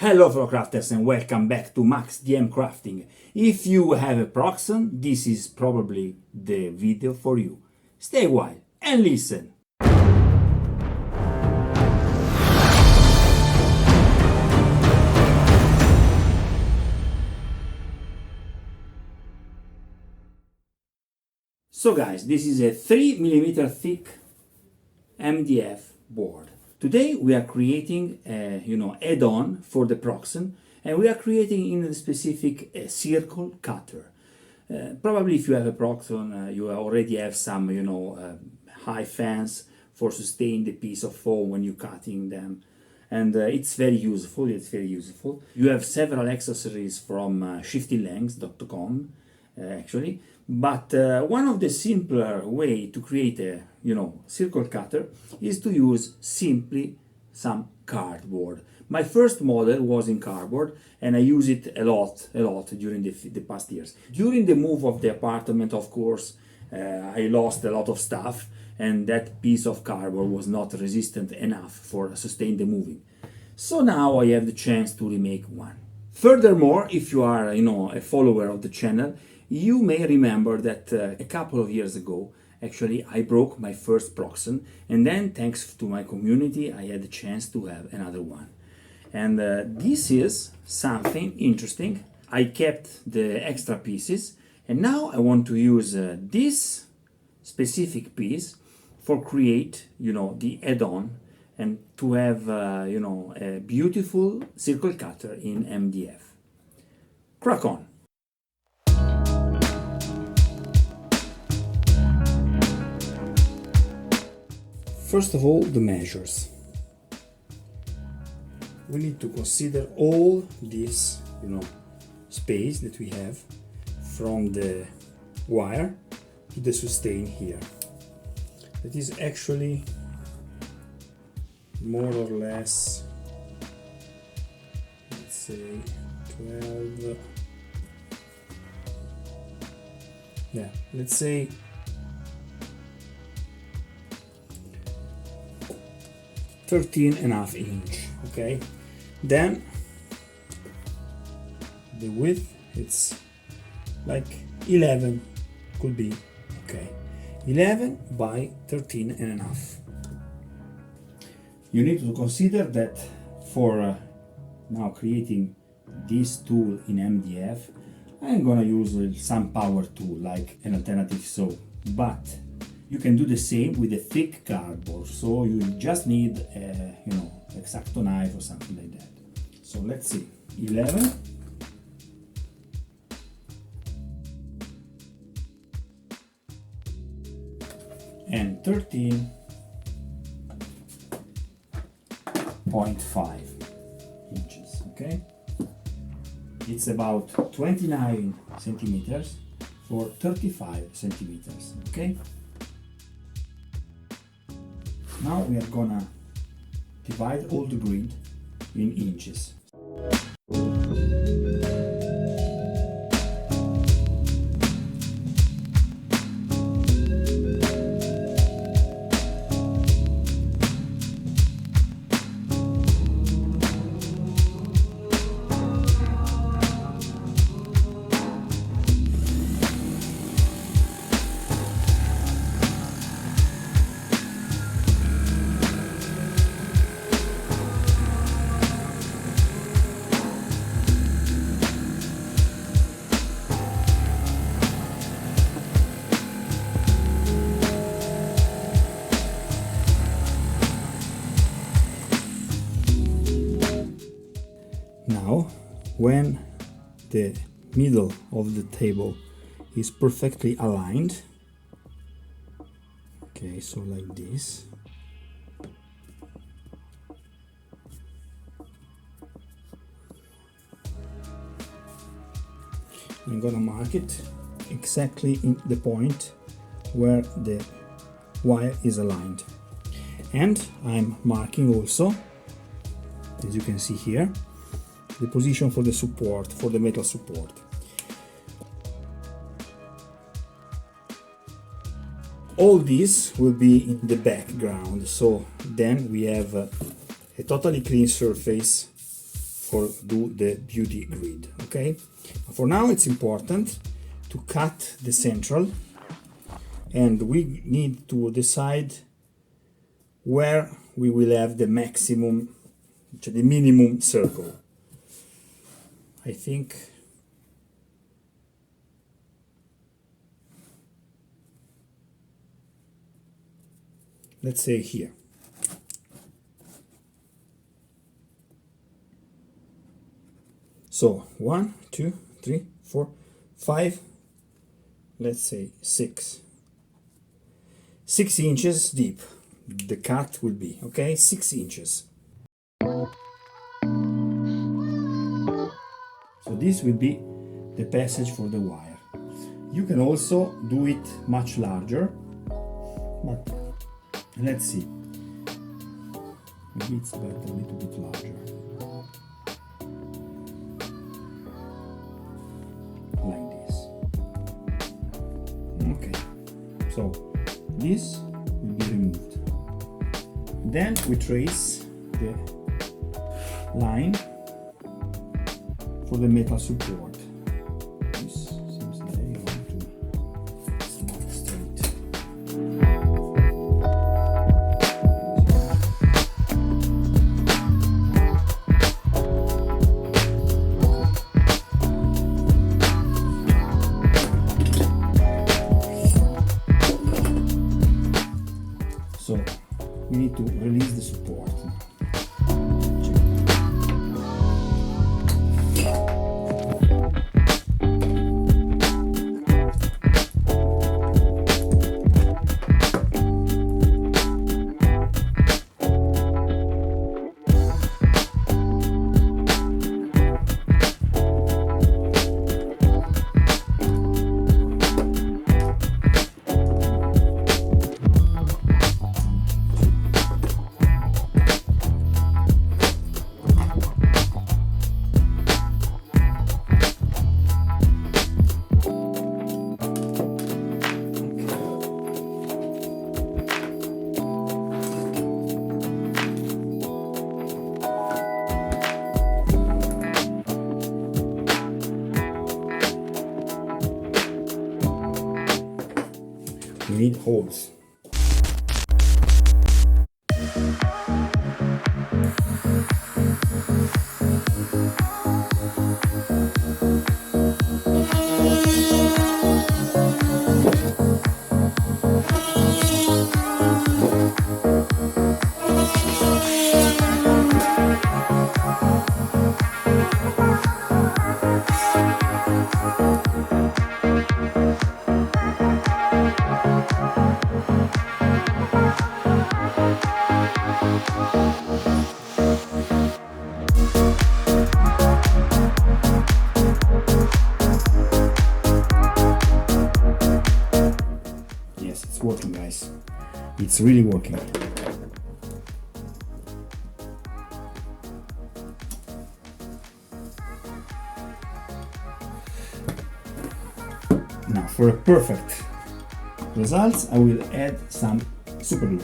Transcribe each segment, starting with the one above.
Hello fellow crafters and welcome back to maxdmcrafting. If you have a PROXXON, this is probably the video for you. Stay a while and listen. So guys, this is a 3mm thick MDF board. Today we are creating a add-on for the PROXXON, and we are creating in a specific circle cutter. Probably if you have a PROXXON, you already have some high fans for sustain the piece of foam when you're cutting them, and it's very useful. You have several accessories from shiftylengths.com actually, but one of the simpler way to create a circle cutter is to use simply some cardboard. My first model was in cardboard and I use it a lot during the past years. During the move of the apartment, of course, I lost a lot of stuff, and that piece of cardboard was not resistant enough for sustain the moving. So now I have the chance to remake one. Furthermore, if you are a follower of the channel, you may remember that a couple of years ago, actually, I broke my first PROXXON, and then thanks to my community, I had the chance to have another one. And this is something interesting. I kept the extra pieces, and now I want to use this specific piece for create, the add-on, and to have, a beautiful circle cutter in MDF. Crack on! First of all, the measures. We need to consider all this, space that we have from the wire to the sustain here. That is actually more or less, let's say 12, yeah, let's say 13.5 inch, okay? Then the width, it's like 11, could be, okay? 11 by 13.5. You need to consider that for now creating this tool in MDF, I'm gonna use some power tool like an alternative saw, but you can do the same with a thick cardboard, so you just need a, X-Acto knife or something like that. So let's see, 11 and 13.5 inches, okay? It's about 29 centimeters for 35 centimeters, okay? Now we are gonna divide all the grid in inches. Now, when the middle of the table is perfectly aligned, okay, so like this, I'm gonna mark it exactly in the point where the wire is aligned, and I'm marking also, as you can see here, the position for the support, for the metal support. All this will be in the background, so then we have a totally clean surface or do the beauty grid. Okay, for now it's important to cut the central, and we need to decide where we will have the maximum, the minimum circle. I think let's say here. So 1, 2, 3, 4, 5, let's say 6 inches deep the cut will be, okay, 6 inches. So this will be the passage for the wire. You can also do it much larger, but let's see, maybe it's better a little bit larger, like this. Okay, so this will be removed. Then we trace the line for the metal support. This seems like I want to start straight. So we need to release the support now. We need holes. Yes, it's working, guys. It's really working. Now, for a perfect results, I will add some super glue.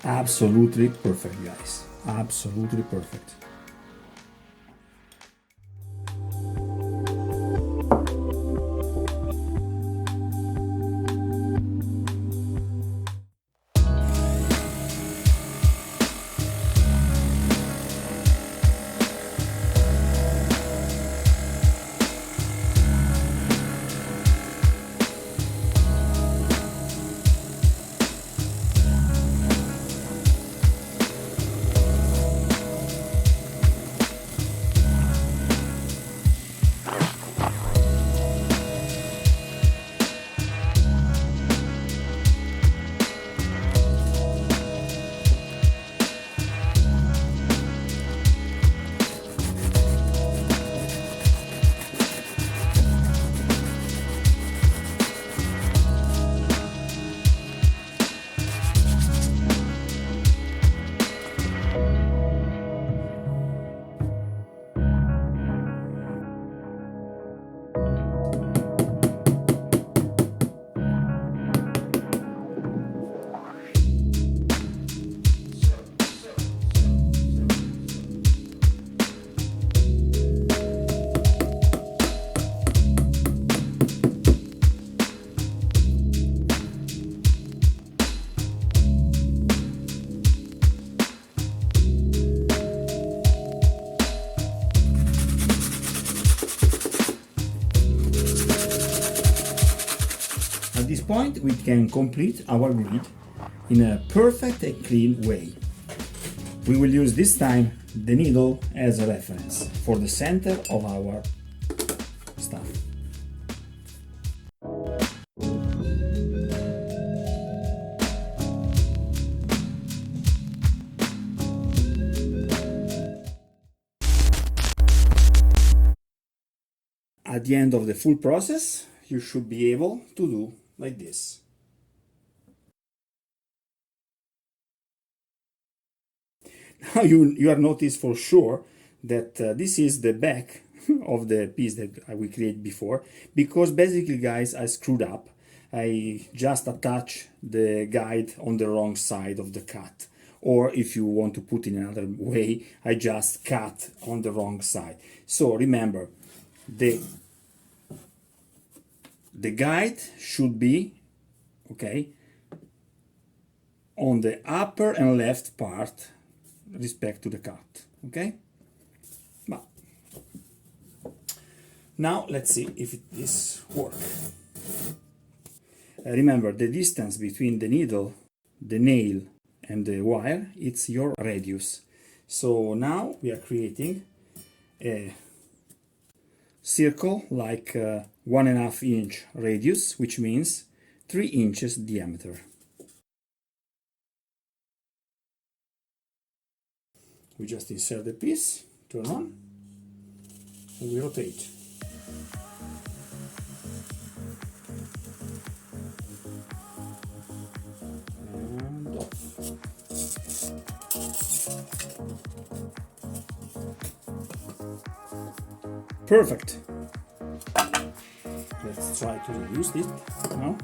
Absolutely perfect, guys. Absolutely perfect. point we can complete our grid in a perfect and clean way. We will use this time the needle as a reference for the center of our stuff. At the end of the full process, you should be able to do like this. Now you are noticed for sure that this is the back of the piece that we created before, because basically, guys, I screwed up. I just attached the guide on the wrong side of the cut. Or if you want to put it in another way, I just cut on the wrong side. So remember, the guide should be, okay, on the upper and left part respect to the cut, okay? But now let's see if this works. Remember, the distance between the needle, the nail, and the wire, it's your radius. So now we are creating a circle like 1.5 inch radius, which means 3 inches diameter. We just insert the piece, turn on, and we rotate. And off. Perfect. Let's try to reduce it now.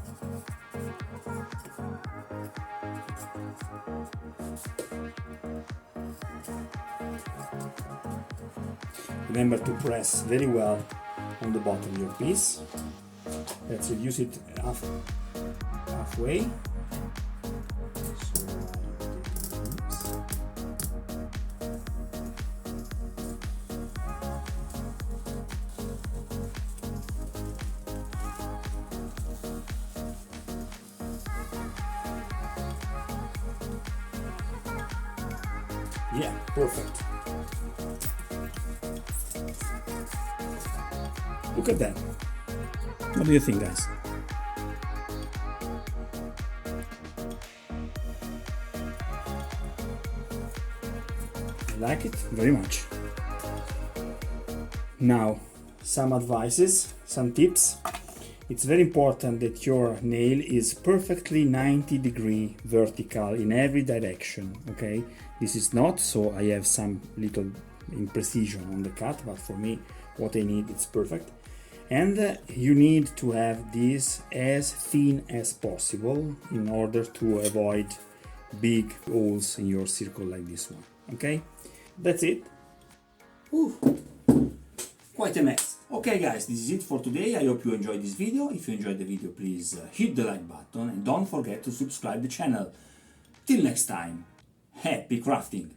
Remember to press very well on the bottom of your piece. Let's reduce it halfway. Yeah, perfect. Look at that. What do you think, guys? I like it very much. Now, some advices, some tips. It's very important that your nail is perfectly 90-degree vertical in every direction, okay? This is not, so I have some little imprecision on the cut, but for me, what I need, it's perfect. And you need to have this as thin as possible in order to avoid big holes in your circle like this one, okay? That's it. Ooh, quite a mess. Okay guys, this is it for today. I hope you enjoyed this video. If you enjoyed the video, please hit the like button and don't forget to subscribe the channel. Till next time, happy crafting!